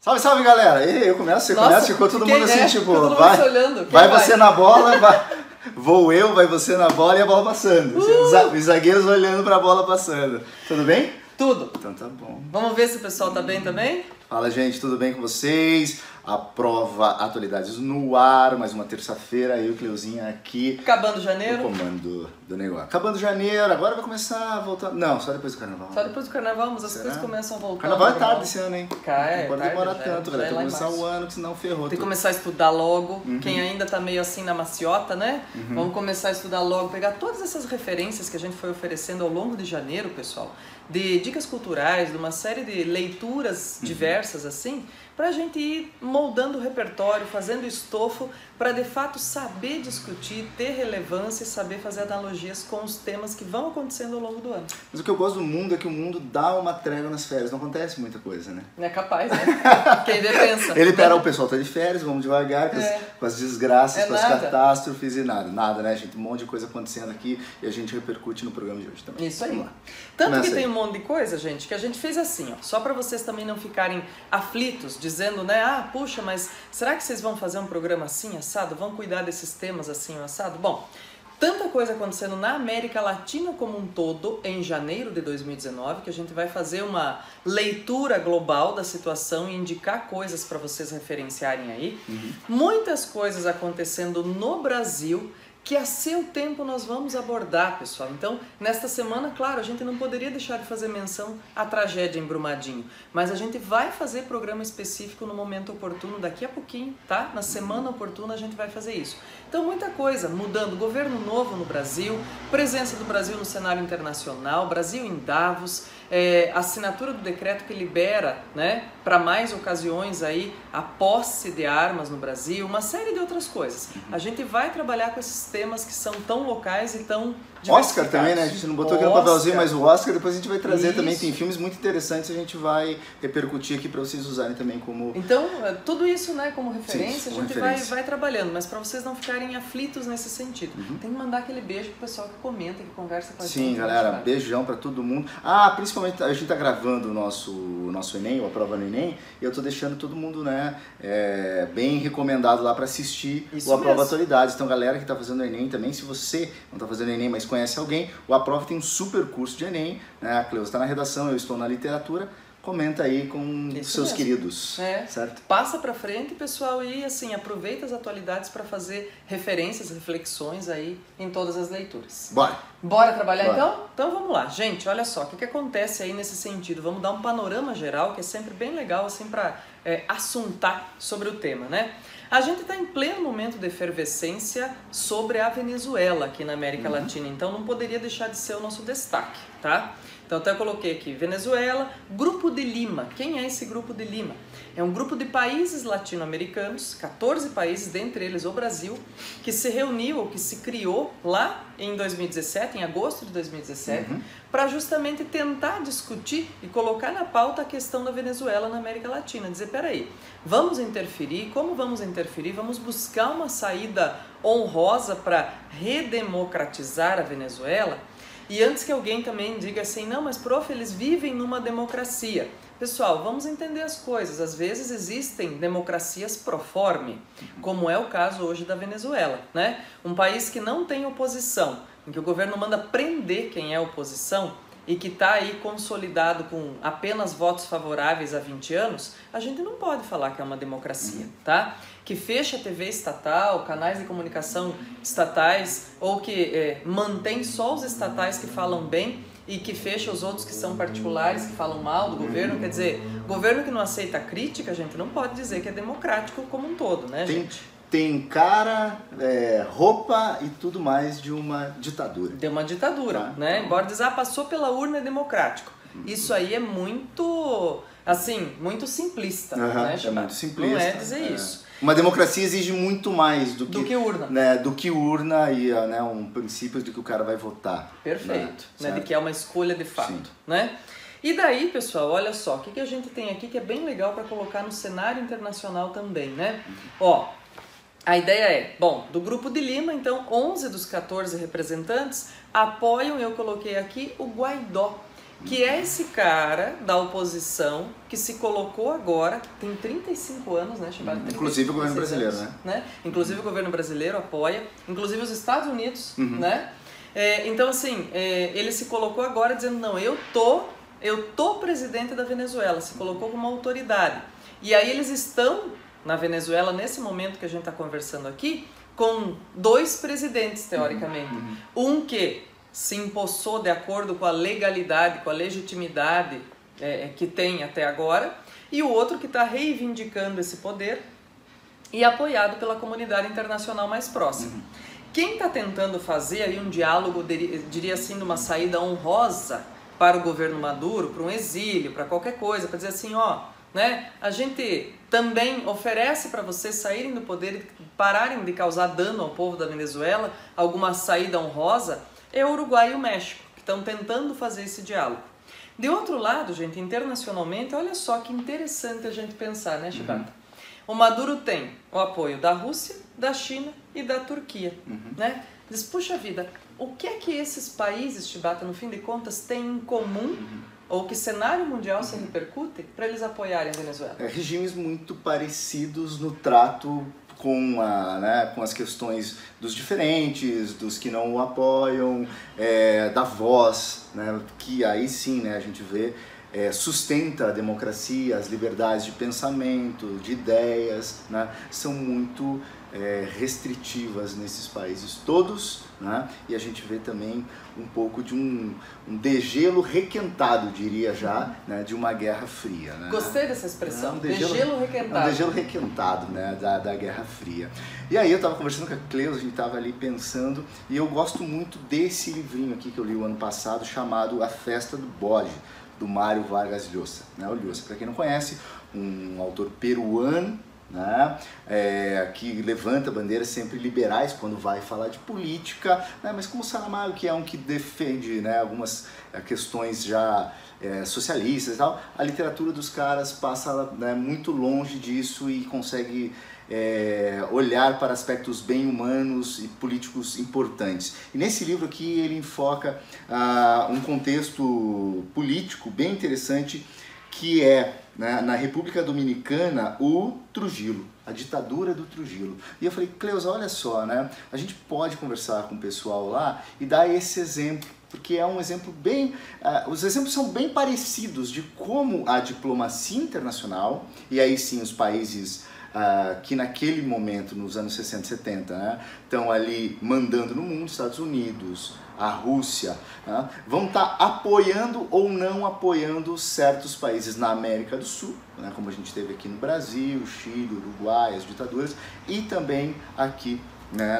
Salve, salve, galera! Eu começo, você começa, ficou todo mundo assim, tipo, todo mundo vai, se olhando. vai você na bola, vou eu, vai você na bola e a bola passando. Os zagueiros olhando pra bola passando. Tudo bem? Tudo. Então tá bom. Vamos ver se o pessoal tá bem também? Fala, gente, tudo bem com vocês? A prova Atualidades no ar, mais uma terça-feira, eu e o Cleuzinha aqui. Acabando janeiro. No comando do negócio. Acabando janeiro, agora vai começar a voltar. Não, só depois do carnaval. Só depois do carnaval, mas as Será? coisas começam a voltar. Carnaval é tarde esse ano, hein? Não pode demorar tanto, galera. Tem que começar o o ano, que senão ferrou. Tem que começar a estudar logo. Quem ainda tá meio assim na maciota, né? Vamos começar a estudar logo, pegar todas essas referências que a gente foi oferecendo ao longo de janeiro, pessoal, de dicas culturais, de uma série de leituras diversas assim, pra gente ir moldando o repertório, fazendo estofo, para de fato saber discutir, ter relevância e saber fazer analogias com os temas que vão acontecendo ao longo do ano. Mas o que eu gosto do mundo é que o mundo dá uma trégua nas férias, não acontece muita coisa, né? É capaz, né? Quem vê pensa. Ele pera, o pessoal tá de férias, vamos devagar, com as desgraças, com as catástrofes e nada, né, gente? Um monte de coisa acontecendo aqui e a gente repercute no programa de hoje também. Isso aí. Tanto que tem um monte de coisa, gente, que a gente fez assim, ó, só para vocês também não ficarem aflitos, dizendo, né, puxa, mas será que vocês vão fazer um programa assim, assado? Vão cuidar desses temas assim, assado? Bom, tanta coisa acontecendo na América Latina como um todo em janeiro de 2019 que a gente vai fazer uma leitura global da situação e indicar coisas para vocês referenciarem aí. Muitas coisas acontecendo no Brasil que a seu tempo nós vamos abordar, pessoal. Então, nesta semana, claro, a gente não poderia deixar de fazer menção à tragédia em Brumadinho, mas a gente vai fazer programa específico no momento oportuno daqui a pouquinho, tá? Na semana oportuna a gente vai fazer isso. Então, muita coisa mudando. Governo novo no Brasil, presença do Brasil no cenário internacional, Brasil em Davos, assinatura do decreto que libera, né, para mais ocasiões aí a posse de armas no Brasil, uma série de outras coisas. A gente vai trabalhar com esses temas que são tão locais e tão Oscar também, né? A gente não botou aqui no papelzinho, mas o Oscar depois a gente vai trazer também. Tem filmes muito interessantes, a gente vai repercutir aqui para vocês usarem também como... Então, tudo isso, né, como referência, Sim, a gente vai trabalhando, mas para vocês não ficarem aflitos nesse sentido. Tem que mandar aquele beijo pro pessoal que comenta, que conversa com a gente. Sim, galera, beijão para todo mundo. Principalmente a gente tá gravando o nosso Enem, a prova no Enem, e eu tô deixando todo mundo, né, bem recomendado lá para assistir a prova Atualidades. Então, galera que tá fazendo o Enem também, se você não tá fazendo o Enem, mas conhece alguém, o Aprova tem um super curso de Enem, né? A Cleusa está na redação, eu estou na literatura. Comenta aí com seus queridos, certo? Passa pra frente, pessoal, e assim, aproveita as atualidades para fazer referências, reflexões aí em todas as leituras. Bora trabalhar então? Então vamos lá. Gente, olha só, o que acontece aí nesse sentido? Vamos dar um panorama geral, que é sempre bem legal, assim, para assuntar sobre o tema, né? A gente está em pleno momento de efervescência sobre a Venezuela aqui na América Latina, então não poderia deixar de ser o nosso destaque, tá? Então até coloquei aqui, Venezuela, Grupo de Lima. Quem é esse Grupo de Lima? É um grupo de países latino-americanos, 14 países, dentre eles o Brasil, que se reuniu, ou que se criou lá em 2017, em agosto de 2017, para justamente tentar discutir e colocar na pauta a questão da Venezuela na América Latina. Dizer, peraí, vamos interferir? Como vamos interferir? Vamos buscar uma saída honrosa para redemocratizar a Venezuela? E antes que alguém também diga assim, não, mas prof, eles vivem numa democracia. Pessoal, vamos entender as coisas. Às vezes existem democracias pro forme, como é o caso hoje da Venezuela, né? Um país que não tem oposição, em que o governo manda prender quem é oposição e que está aí consolidado com apenas votos favoráveis há 20 anos, a gente não pode falar que é uma democracia, tá? Que fecha a TV estatal, canais de comunicação estatais, ou que mantém só os estatais que falam bem e que fecha os outros que são particulares, que falam mal do governo. Quer dizer, governo que não aceita crítica, a gente não pode dizer que é democrático como um todo, né, gente? Tem cara, roupa e tudo mais de uma ditadura. De uma ditadura, né? Embora dizer, passou pela urna, é democrático. Isso aí é muito, assim, muito simplista, né, é muito simplista. Não é dizer isso. Uma democracia exige muito mais do que urna. Né, do que urna e um princípio de que o cara vai votar. Perfeito. Né, de que é uma escolha de fato, né? E daí, pessoal, olha só, o que a gente tem aqui que é bem legal para colocar no cenário internacional também, né? Ó, a ideia é, bom, do Grupo de Lima, então, 11 dos 14 representantes apoiam, eu coloquei aqui, o Guaidó, que é esse cara da oposição que se colocou agora, tem 35 anos, né, Chibata? Inclusive o governo brasileiro, né? Inclusive o governo brasileiro apoia, inclusive os Estados Unidos, né? Então, assim, ele se colocou agora dizendo, não, eu tô presidente da Venezuela, se colocou como autoridade. E aí eles estão na Venezuela, nesse momento que a gente está conversando aqui, com 2 presidentes, teoricamente. Um que se empossou de acordo com a legalidade, com a legitimidade que tem até agora, e o outro que está reivindicando esse poder e apoiado pela comunidade internacional mais próxima. Quem está tentando fazer aí um diálogo, diria assim, de uma saída honrosa para o governo Maduro, para um exílio, para qualquer coisa, para dizer assim, ó, né, a gente também oferece para vocês saírem do poder e pararem de causar dano ao povo da Venezuela, alguma saída honrosa, é o Uruguai e o México, que estão tentando fazer esse diálogo. De outro lado, gente, internacionalmente, olha só que interessante a gente pensar, né, Chibata? O Maduro tem o apoio da Rússia, da China e da Turquia, né? Diz, puxa vida, o que é que esses países, Chibata, no fim de contas, têm em comum, ou que cenário mundial se repercute, para eles apoiarem a Venezuela? Regimes muito parecidos no trato com as questões dos diferentes, dos que não o apoiam, da voz, né, que aí sim, né, a gente vê, sustenta a democracia, as liberdades de pensamento, de ideias, né, são muito restritivas nesses países todos, né, e a gente vê também um pouco de um degelo requentado, diria já, né, de uma Guerra Fria. Né? Gostei dessa expressão, degelo requentado. Um degelo requentado, né, da Guerra Fria. E aí eu estava conversando com a Cleusa, a gente estava ali pensando, e eu gosto muito desse livrinho aqui que eu li o ano passado, chamado A Festa do Bode, do Mário Vargas Llosa. Né? O Llosa, para quem não conhece, um autor peruano, né, que levanta bandeiras sempre liberais quando vai falar de política, né, mas como Saramago, que é um que defende, né, algumas questões já socialistas e tal, a literatura dos caras passa, né, muito longe disso e consegue olhar para aspectos bem humanos e políticos importantes. E nesse livro aqui ele enfoca um contexto político bem interessante, que é, né, na República Dominicana, o Trujillo, a ditadura do Trujillo. E eu falei, Cleusa, olha só, né, a gente pode conversar com o pessoal lá e dar esse exemplo, porque é um exemplo bem... os exemplos são bem parecidos de como a diplomacia internacional, e aí sim os países que naquele momento, nos anos 60 e 70, né, estão ali mandando no mundo, Estados Unidos, a Rússia, né, vão estar apoiando ou não apoiando certos países na América do Sul, né, como a gente teve aqui no Brasil, Chile, Uruguai, as ditaduras, e também aqui, né,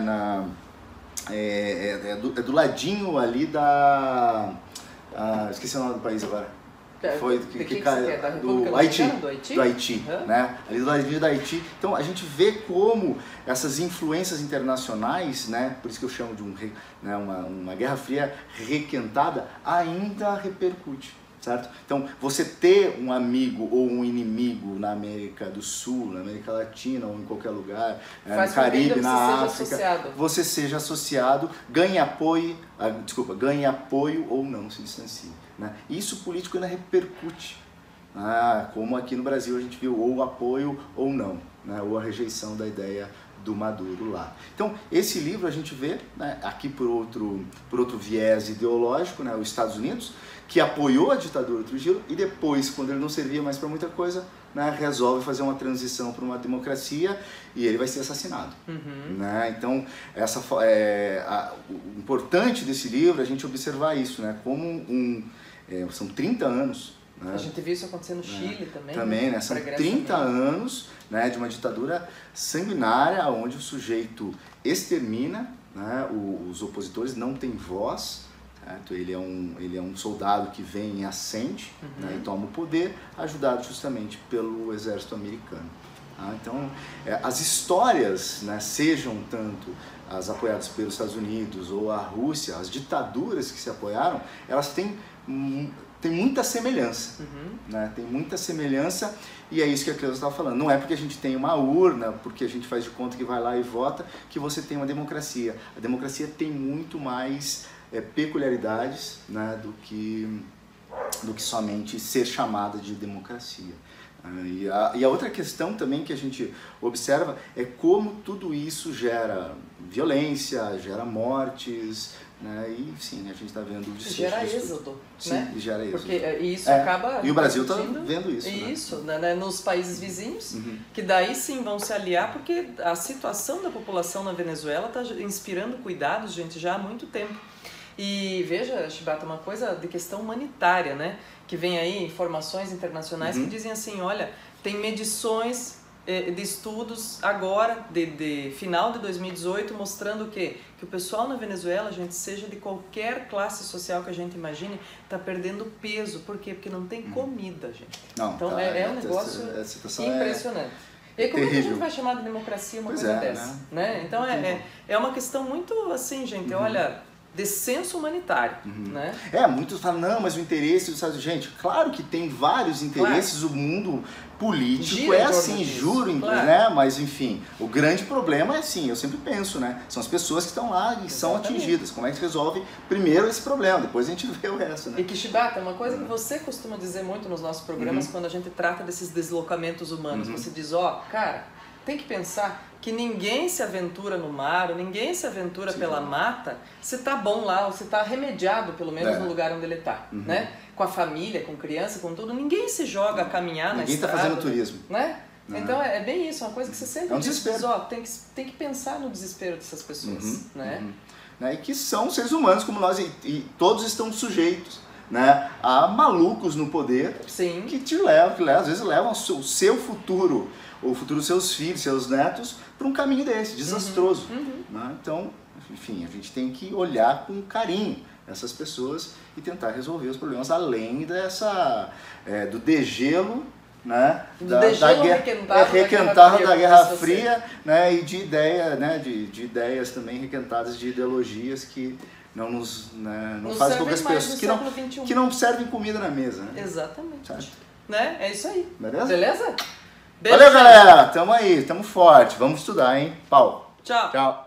do ladinho ali da... esqueci o nome do país agora. Foi que caiu do Haiti, né? Ali do ladinho da Haiti. Então a gente vê como essas influências internacionais, né? Por isso que eu chamo de uma Guerra Fria requentada, ainda repercute. Certo? Então, você ter um amigo ou um inimigo na América do Sul, na América Latina ou em qualquer lugar, no Caribe, na África, você seja associado, ganhe apoio ou não, se distancie. Né? Isso o político ainda repercute, como aqui no Brasil a gente viu ou apoio ou não, né? Ou a rejeição da ideia do Maduro lá. Então, esse livro a gente vê, né, aqui por outro viés ideológico, né, os Estados Unidos, que apoiou a ditadura do Trujillo e depois, quando ele não servia mais para muita coisa, né, resolve fazer uma transição para uma democracia e ele vai ser assassinado. Né? Então, o importante desse livro é a gente observar isso, né, como são 30 anos. Né? A gente viu isso acontecer no Chile também. Também, né? São 30 anos, né, de uma ditadura sanguinária, onde o sujeito extermina, né, os opositores, não têm voz. Certo? Ele é um soldado que vem em ascende, né, e toma o poder, ajudado justamente pelo exército americano. Então, as histórias, né, sejam tanto as apoiadas pelos Estados Unidos ou a Rússia, as ditaduras que se apoiaram, elas têm muita semelhança, né? Tem muita semelhança, e é isso que a Cleusa estava falando. Não é porque a gente tem uma urna, porque a gente faz de conta que vai lá e vota, que você tem uma democracia. A democracia tem muito mais peculiaridades, né, do que do que somente ser chamada de democracia. E a outra questão também que a gente observa é como tudo isso gera violência, gera mortes, né? E sim, a gente está vendo o desfecho. Gera êxodo, sim, né? E gera êxodo. Porque isso acaba... E o Brasil está vendo isso. Isso, né? Nos países vizinhos, que daí sim vão se aliar, porque a situação da população na Venezuela está inspirando cuidados, gente, já há muito tempo. E veja, Shibata, uma coisa de questão humanitária, né? Que vem aí informações internacionais que dizem assim, olha, tem medições de estudos agora, de final de 2018, mostrando que o pessoal na Venezuela, gente, seja de qualquer classe social que a gente imagine, está perdendo peso. Por quê? Porque não tem comida, gente. Não, então é um negócio impressionante. E como é que a gente vai chamar de democracia uma coisa dessa? Né? Então é uma questão muito assim, gente, olha... de senso humanitário, né? Muitos falam, não, mas o interesse dos Estados Unidos... Gente, claro que tem vários interesses, o mundo político é assim, juro, né? Mas, enfim, o grande problema é assim, eu sempre penso, né? São as pessoas que estão lá e são atingidas. Como é que se resolve primeiro esse problema, depois a gente vê o resto, né? E que, Shibata, uma coisa que você costuma dizer muito nos nossos programas, quando a gente trata desses deslocamentos humanos, você diz, cara, tem que pensar que ninguém se aventura no mar, ninguém se aventura pela mata se tá bom lá, ou se tá remediado, pelo menos, no lugar onde ele tá, né? Com a família, com criança, com tudo. Ninguém se joga a caminhar na estrada. Ninguém tá fazendo turismo. Né? Então é bem isso, uma coisa que você sempre diz, tem que pensar no desespero dessas pessoas, né? E que são seres humanos como nós, e todos estão sujeitos, né, a malucos no poder. Sim. Que te levam, às vezes levam o seu futuro, ou o futuro dos seus filhos, seus netos, para um caminho desse, desastroso. Né? Então, enfim, a gente tem que olhar com carinho essas pessoas e tentar resolver os problemas além do degelo, né, da guerra requentada da Guerra Fria, né, e de ideias também requentadas de ideologias que não não fazem com que as pessoas que não servem comida na mesa, né? Exatamente. Né? É isso aí. Beleza? Beijo, valeu, galera. Tamo aí, tamo forte. Vamos estudar, hein? Pau. Tchau.